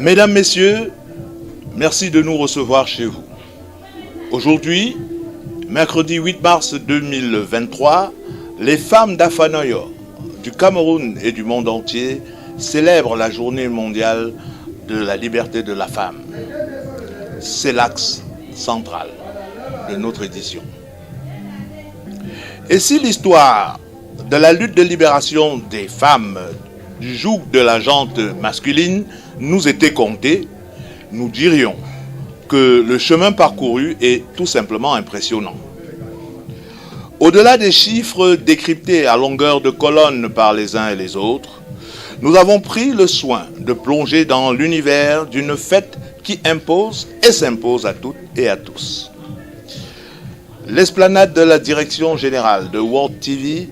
Mesdames, Messieurs, merci de nous recevoir chez vous. Aujourd'hui, mercredi 8 mars 2023, les femmes d'Afanoyo, du Cameroun et du monde entier célèbrent la journée mondiale de la liberté de la femme. C'est l'axe central de notre édition. Et si l'histoire de la lutte de libération des femmes du joug de la jante masculine nous était contée, nous dirions que le chemin parcouru est tout simplement impressionnant. Au-delà des chiffres décryptés à longueur de colonne par les uns et les autres, nous avons pris le soin de plonger dans l'univers d'une fête qui impose et s'impose à toutes et à tous. L'esplanade de la direction générale de World TV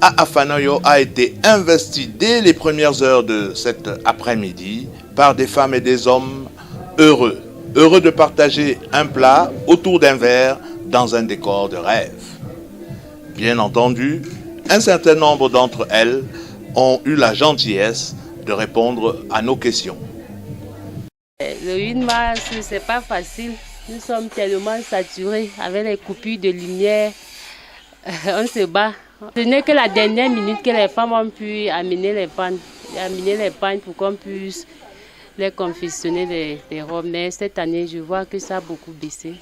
à Afanoyo a été investie dès les premières heures de cet après-midi par des femmes et des hommes heureux de partager un plat autour d'un verre dans un décor de rêve. Bien entendu, un certain nombre d'entre elles ont eu la gentillesse de répondre à nos questions. Le 8 mars, c'est pas facile. Nous sommes tellement saturés avec les coupures de lumière. On se bat. Ce n'est que la dernière minute que les femmes ont pu amener les pannes pour qu'on puisse les confectionner des robes. Mais cette année, je vois que ça a beaucoup baissé.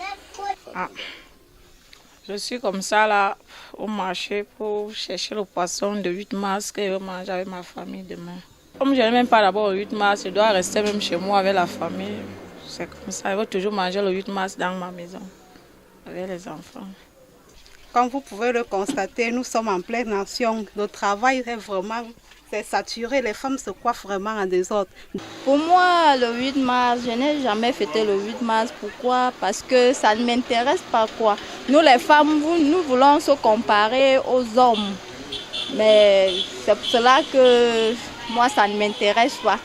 Je suis comme ça là au marché pour chercher le poisson de 8 mars que je vais manger avec ma famille demain. Comme je n'ai même pas d'abord le 8 mars, je dois rester même chez moi avec la famille. C'est comme ça, je vais toujours manger le 8 mars dans ma maison avec les enfants. Comme vous pouvez le constater, nous sommes en pleine nation. Le travail est vraiment saturé. Les femmes se coiffent vraiment en désordre. Pour moi, le 8 mars, je n'ai jamais fêté le 8 mars. Pourquoi? Parce que ça ne m'intéresse pas quoi. Nous les femmes, nous voulons se comparer aux hommes. Mais c'est pour cela que moi, ça ne m'intéresse pas.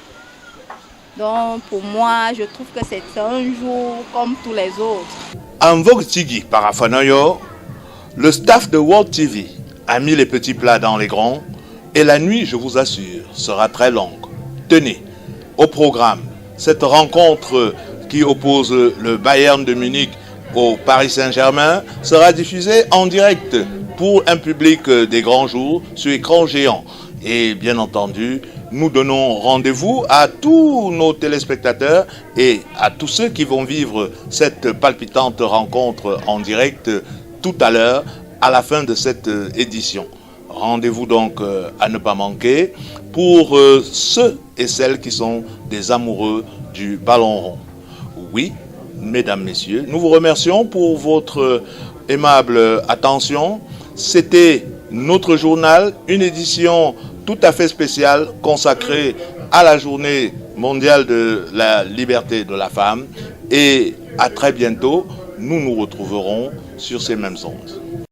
Donc pour moi, je trouve que c'est un jour comme tous les autres. En vogue Tigui par Afanoyo, le staff de World TV a mis les petits plats dans les grands et la nuit, je vous assure, sera très longue. Tenez, au programme, cette rencontre qui oppose le Bayern de Munich au Paris Saint-Germain sera diffusée en direct pour un public des grands jours sur écran géant. Et bien entendu, nous donnons rendez-vous à tous nos téléspectateurs et à tous ceux qui vont vivre cette palpitante rencontre en direct tout à l'heure, à la fin de cette édition. Rendez-vous donc à ne pas manquer pour ceux et celles qui sont des amoureux du ballon rond. Oui, mesdames, messieurs, nous vous remercions pour votre aimable attention. C'était notre journal, une édition tout à fait spéciale consacrée à la journée mondiale de la liberté de la femme. Et à très bientôt, nous nous retrouverons sur ces mêmes ondes.